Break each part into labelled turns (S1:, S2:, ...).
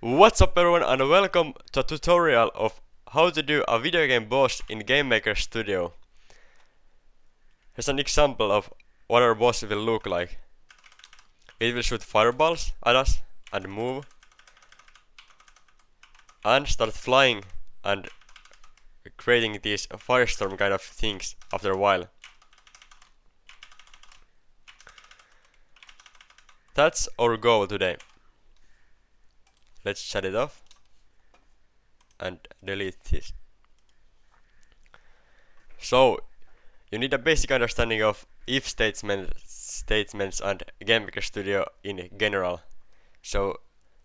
S1: What's up everyone and welcome to a tutorial of how to do a video game boss in GameMaker Studio. Here's an example of what our boss will look like. It will shoot fireballs at us and move and start flying and creating these firestorm kind of things after a while. That's our goal today. Let's shut it off and delete this. So you need a basic understanding of if statements and GameMaker Studio in general. So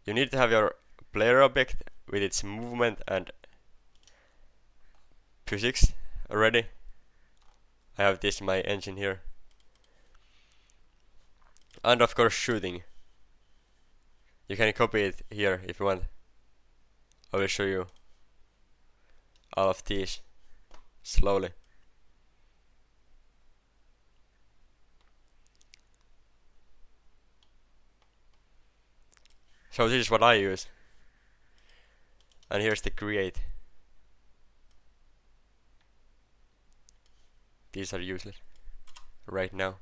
S1: you need to have your player object with its movement and physics already. I have this my engine here. And of course shooting. You can copy it here if you want. I will show you all of these slowly. So this is what I use. And here's the create. These are useless right now.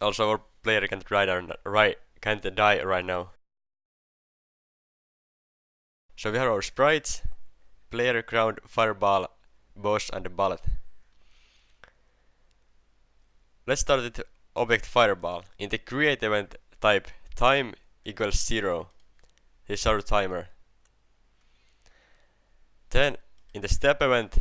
S1: Also, our player can't die right now. So we have our sprites, player, ground, fireball, boss and bullet. Let's start with object fireball. In the create event type time equals 0. This is our timer. Then in the step event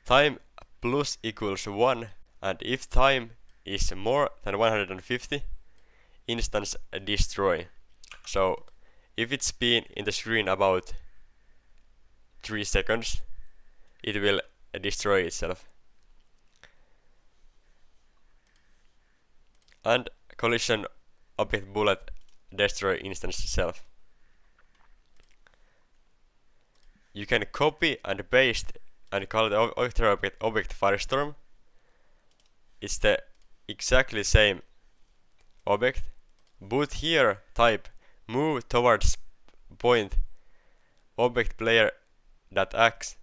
S1: time plus equals 1, and if time is more than 150, instance destroy. So if it's been in the screen about 3 seconds, it will destroy itself. And collision object bullet destroy instance self. You can copy and paste and call the object firestorm. It's the exactly same object, but here type move towards point object player dot x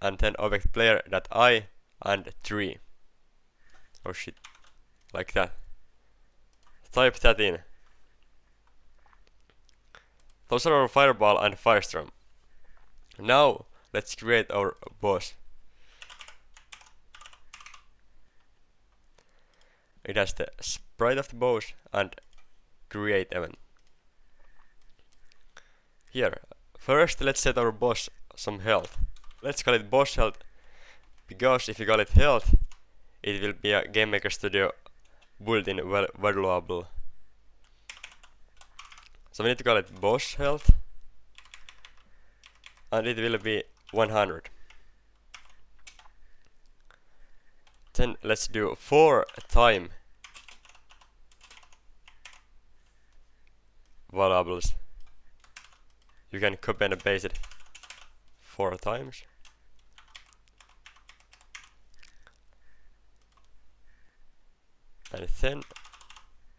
S1: and then object player dot I and 3. Oh shit, like that. Type that in. Those are our fireball and firestorm. Now let's create our boss. It has the sprite of the boss and create event. Here, first let's set our boss some health. Let's call it boss health, because if you call it health, it will be a GameMaker Studio built-in variable. So we need to call it boss health, and it will be 100. Then let's do for time variables. You can copy and paste it 4 times. And then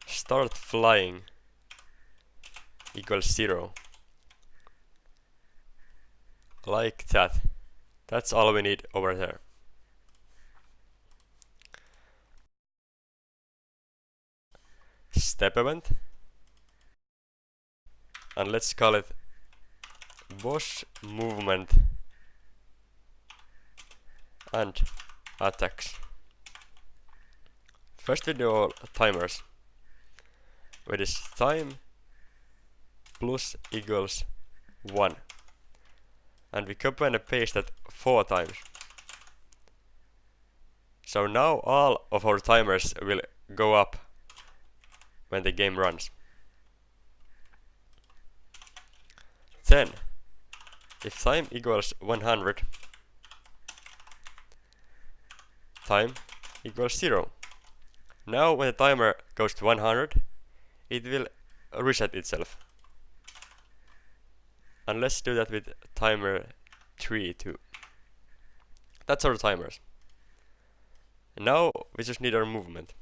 S1: start flying equals 0. Like that. That's all we need over there. Step event, and let's call it boss movement and attacks. First we do all timers, where is time plus equals 1, and we copy and paste that 4 times. So now all of our timers will go up when the game runs. Then, if time equals 100, time equals 0. Now when the timer goes to 100, it will reset itself. And let's do that with timer 3 too. That's our timers. Now we just need our movement.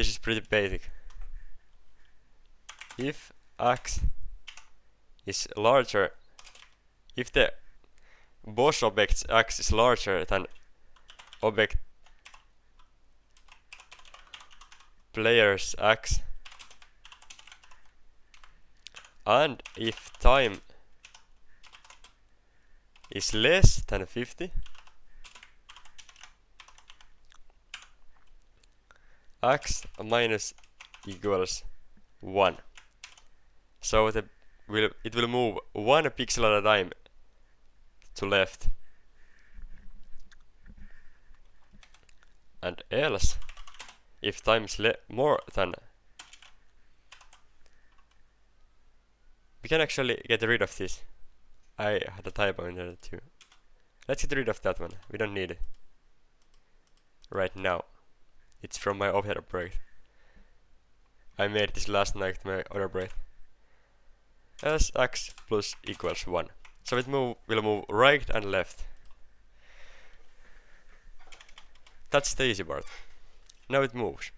S1: this is pretty basic. If x is larger, if the boss object's x is larger than object player's x, and if time is less than 50, x minus equals 1. So it will move 1 pixel at a time to left. And else, if time is more than, we can actually get rid of this. I had a typo in there too. Let's get rid of that one. We don't need it right now. It's from my other break. I made this last night, my other break. As x plus equals 1. So it will move right and left. That's the easy part. Now it moves.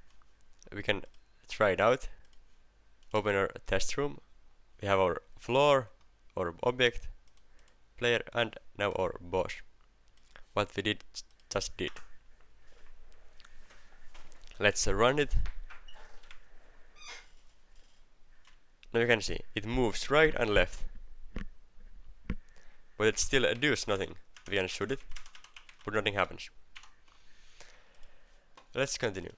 S1: We can try it out. Open our test room. We have our floor, our object, player, and now our boss. What we just did. Let's run it. Now you can see it moves right and left, but it still does nothing. We can shoot it, but nothing happens. Let's continue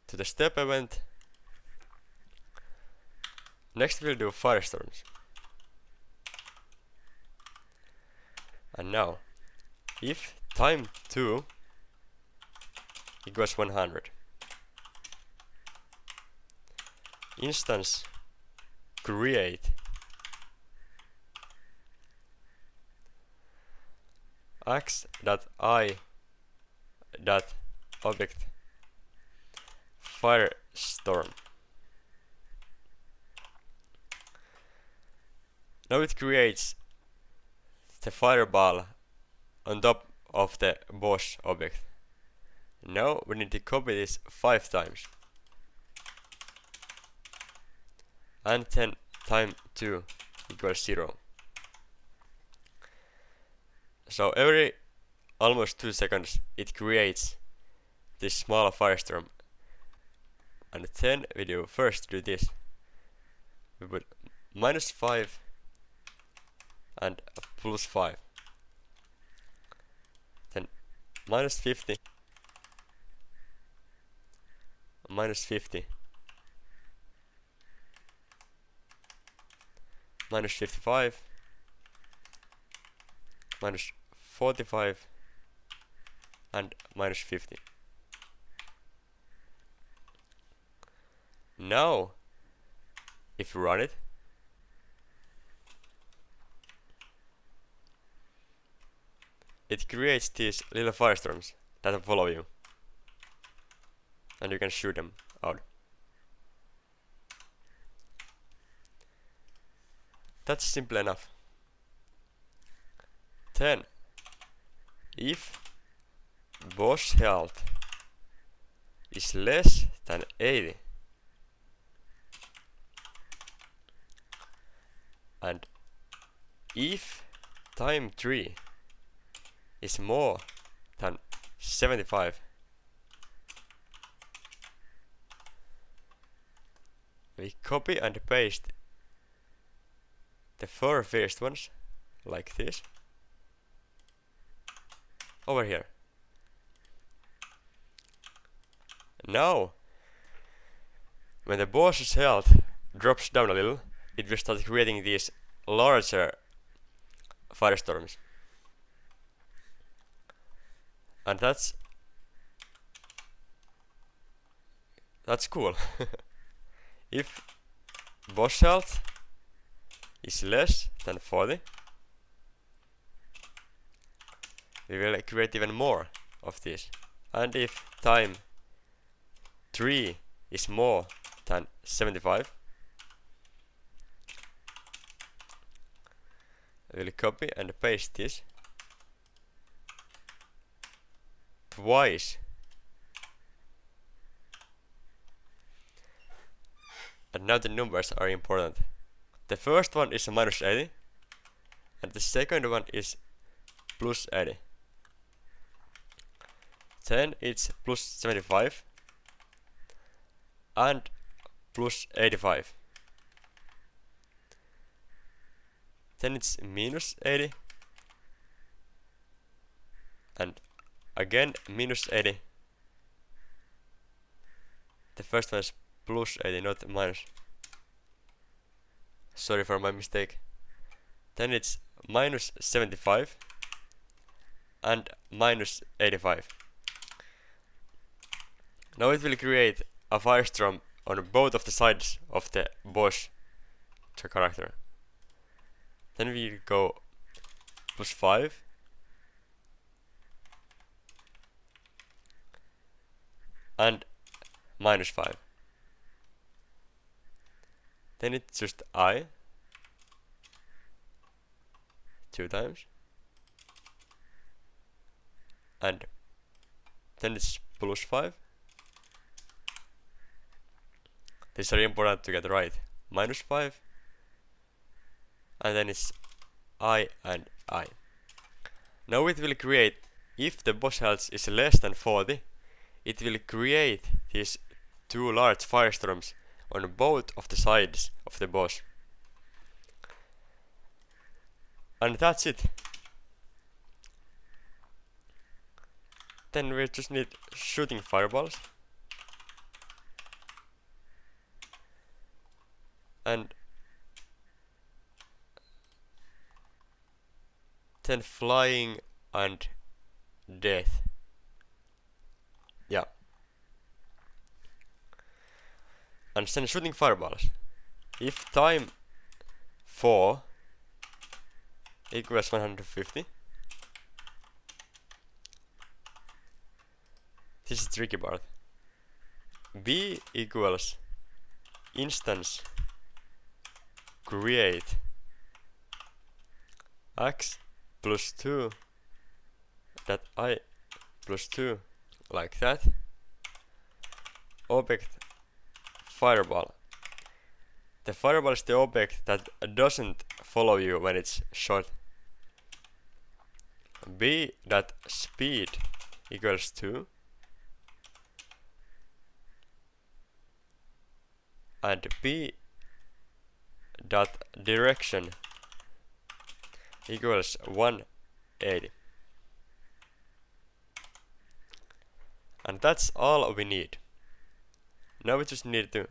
S1: to the step event. Next we'll do firestorms. And now, if time 2 equals 100, instance create x.I.object firestorm. Now it creates the fireball on top of the boss object. Now we need to copy this 5 times. And then time 2 equals 0. So every almost 2 seconds it creates this small firestorm. And then we first do this. We put -5 and +5. Then -50, -50, -55, -45, and -50. Now, if you run it, it creates these little firestorms that follow you, and you can shoot them out. That's simple enough. Then, if boss health is less than 80, and if time 3 is more than 75, we copy and paste the 4 first ones, like this, over here. Now, when the boss's health drops down a little, it will start creating these larger firestorms. And that's cool. If boss health is less than 40, we will create even more of these. And if time 3 is more than 75, we will copy and paste this twice now the numbers are important. The first one is minus 80, and the second one is plus 80. Then it's plus 75 and plus 85. Then it's minus 80 and again minus 80. The first one is plus 80, not minus. Sorry for my mistake. Then it's minus 75 and minus 85. Now it will create a firestorm on both of the sides of the boss character. Then we go plus 5 and minus 5. Then it's just I 2 times, and then it's plus 5. This is very important to get right. Minus 5, and then it's I and I. Now it will create, if the boss health is less than 40, it will create these 2 large firestorms on both of the sides of the boss. And that's it. Then we just need shooting fireballs. And then flying and death. Yeah. And then shooting fireballs. If time 4 equals 150, this is the tricky part. B equals instance create x plus 2 that I plus 2 like that. Object fireball. The fireball is the object that doesn't follow you when it's shot. B dot speed equals 2 and B dot direction equals 180. And that's all we need. Now we just need to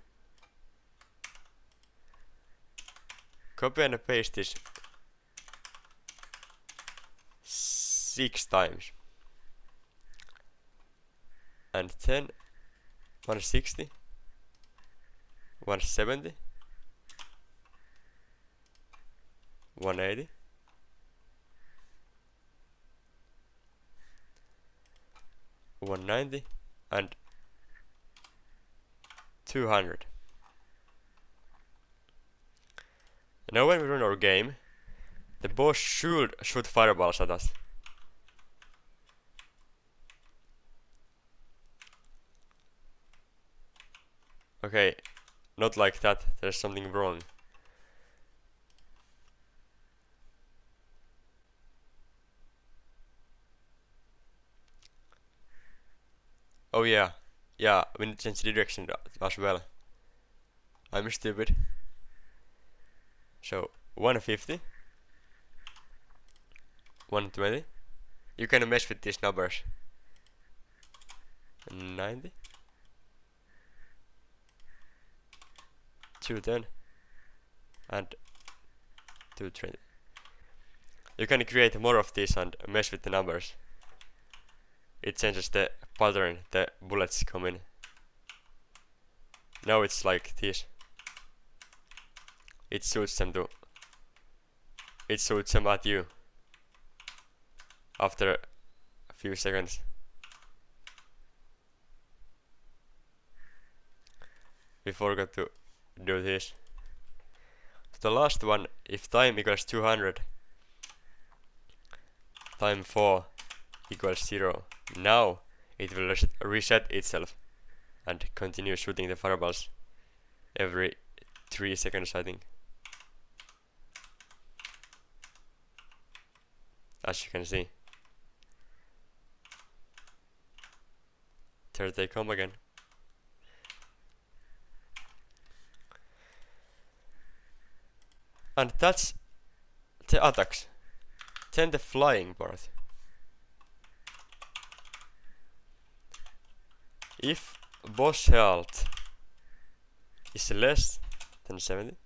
S1: copy and paste this 6 times. And then 160, 170, 180, 190 and 200. Now when we run our game, the boss should shoot fireballs at us. Okay, not like that, there's something wrong. Oh yeah, we need to change the direction as well. I'm stupid. So 150, 120. You can mess with these numbers. 90, 210, and 220. You can create more of these and mess with the numbers. It changes the pattern the bullets come in. Now it's like this. It shoots them at you after a few seconds. We forgot to do this. The last one, if time equals 200, time 4 equals 0. Now it will reset itself and continue shooting the fireballs every 3 seconds, I think. As you can see. There they come again. And that's the attacks. Then the flying part. If boss health is less than 70,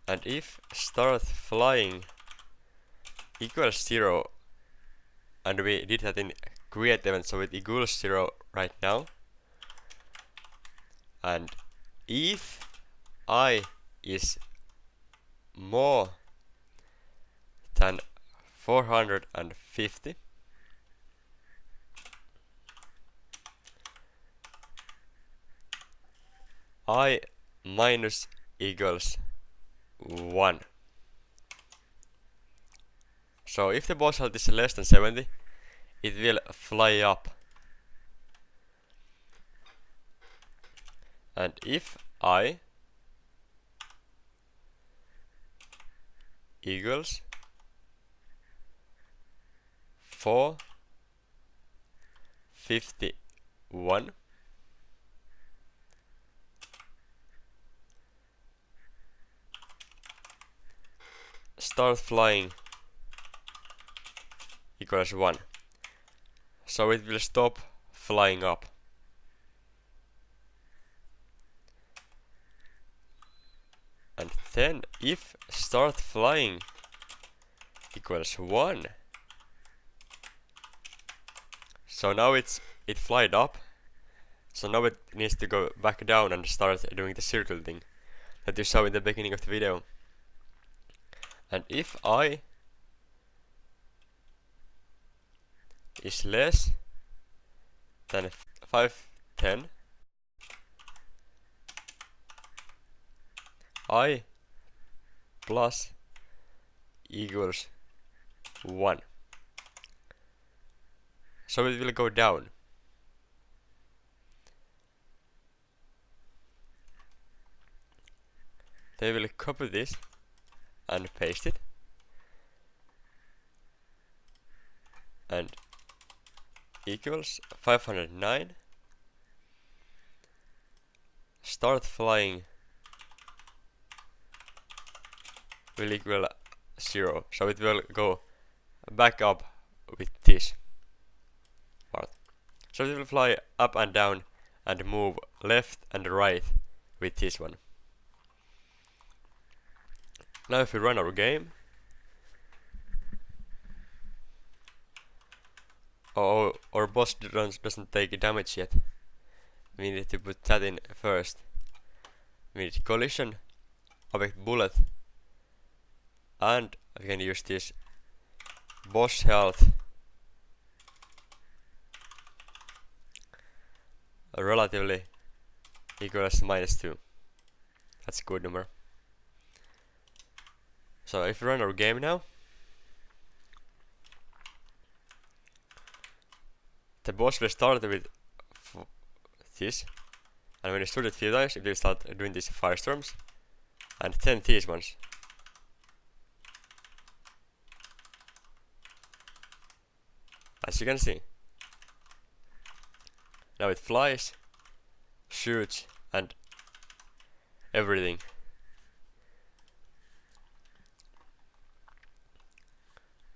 S1: and if start flying equals 0, and we did that in create event, so it equals 0 right now, and if I is more than 450, I minus equals 1. So if the boss health is less than 70, it will fly up. And if I equals 451, start flying equals 1. So it will stop flying up. And then if start flying equals 1, so now it flied up, so now it needs to go back down and start doing the circle thing that you saw in the beginning of the video. And if I is less than 510, I plus equals 1. So it will go down. They will copy this and paste it, and equals 509, start flying will equal 0, so it will go back up with this part. So it will fly up and down and move left and right with this one. Now if we run our game, oh, our boss doesn't take damage yet. We need to put that in first. We need collision, object bullet, and we can use this boss health relatively equals -2. That's a good number. So if we run our game now, the boss will start with this, and when you shoot it a few times, it will start doing these firestorms, and then these ones. As you can see. Now it flies, shoots, and everything.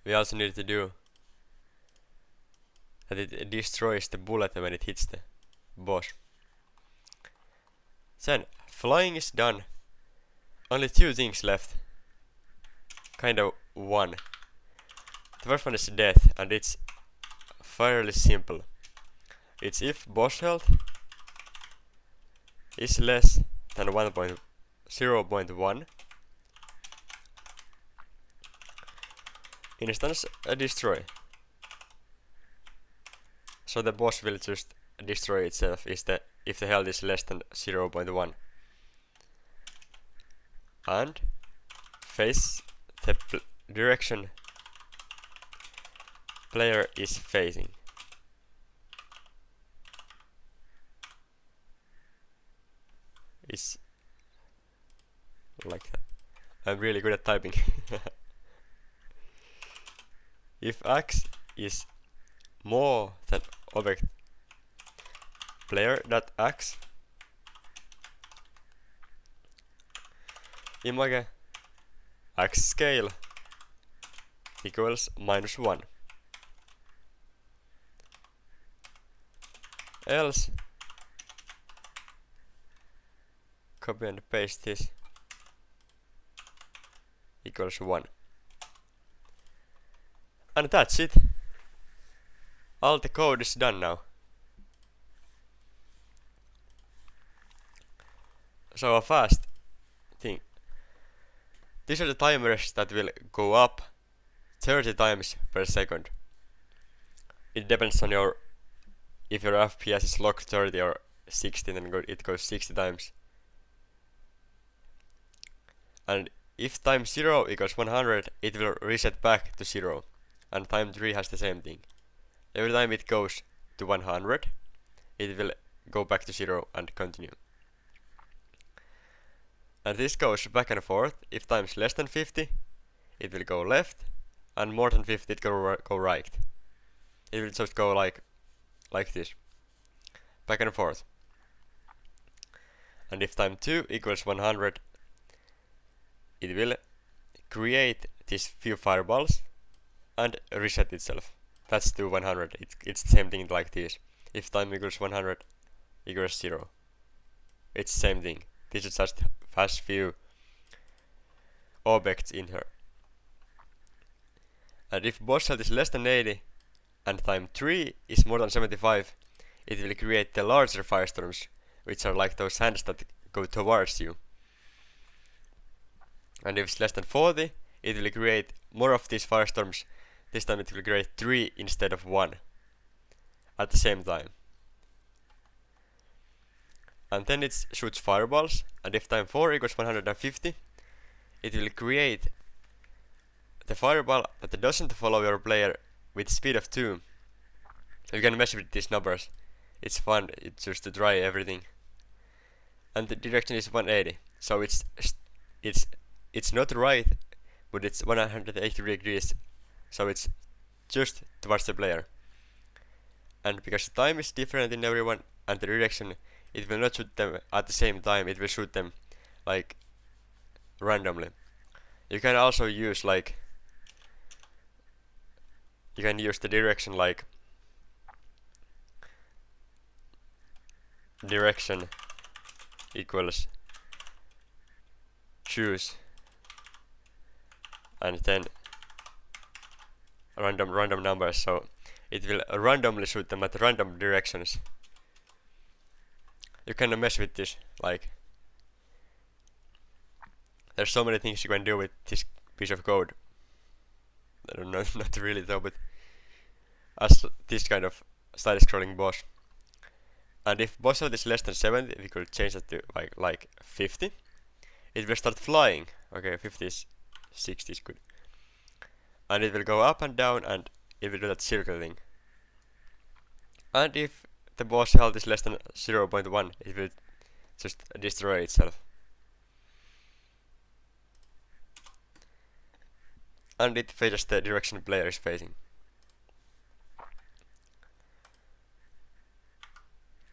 S1: We also need to do that it destroys the bullet when it hits the boss. Then flying is done. Only 2 things left. Kind of one. The first one is death, and it's fairly simple. It's if boss health is less than 0.1, instance destroy. So the boss will just destroy itself if the health is less than 0.1. And face the direction player is facing. It's like that. I'm really good at typing. If x is more than object player.x, image x scale equals -1. Else, copy and paste this, equals 1. And that's it. All the code is done now. So a fast thing. These are the timers that will go up 30 times per second. It depends on if your FPS is locked 30 or 60, then it goes 60 times. And if time 0 equals 100, it will reset back to 0. And time 3 has the same thing. Every time it goes to 100, it will go back to 0 and continue. And this goes back and forth. If time is less than 50, it will go left, and more than 50, it will go right. It will just go like this, back and forth. And if time 2 equals 100, it will create these few fireballs and reset itself. That's to 100. It's the same thing like this. If time equals 100 equals 0, it's the same thing. This is just has few objects in here. And if boss health is less than 80 and time 3 is more than 75, it will create the larger firestorms, which are like those hands that go towards you. And if it's less than 40, it will create more of these firestorms. This time it will create 3 instead of 1 at the same time. And then it shoots fireballs, and if time 4 equals 150, it will create the fireball that doesn't follow your player with speed of 2. You can mess with these numbers. It's fun, it's just to try everything. And the direction is 180, so it's not right, but it's 180 degrees, so it's just towards the player. And because the time is different in everyone and the direction, it will not shoot them at the same time, it will shoot them like randomly. You can also use you can use the direction like direction equals choose and then random numbers, so it will randomly shoot them at random directions. You can mess with this, like there's so many things you can do with this piece of code. I don't know, not really though, but as this kind of side-scrolling boss. And if boss health is less than 70, we could change that to like 50. It will start flying. Okay, 50 is 60 is good. And it will go up and down, and it will do that circle thing. And if the boss health is less than 0.1, it will just destroy itself. And it faces the direction the player is facing.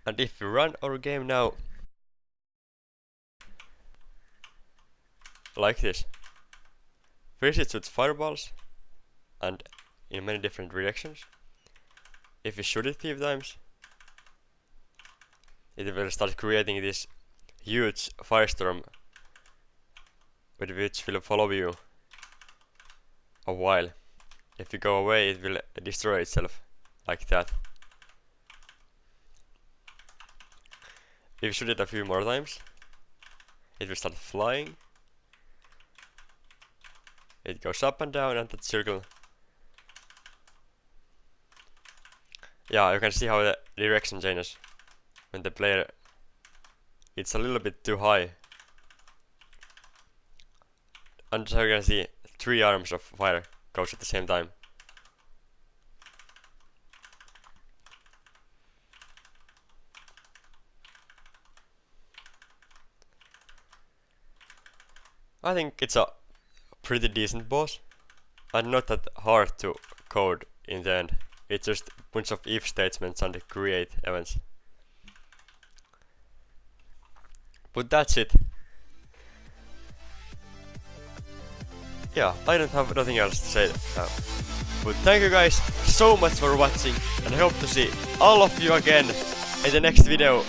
S1: And if we run our game now, like this, first it shoots fireballs, and in many different directions. If we shoot it 5 times, it will start creating this huge firestorm, with which will follow you a while. If you go away, it will destroy itself, like that. If you shoot it a few more times, it will start flying. It goes up and down, and that circle. Yeah, you can see how the direction changes when the player, it's a little bit too high. And so you can see 3 arms of fire goes at the same time. I think it's a pretty decent boss, and not that hard to code in the end. It's just a bunch of if statements and create events. But that's it. Yeah, I don't have nothing else to say now. But thank you guys so much for watching, and I hope to see all of you again in the next video.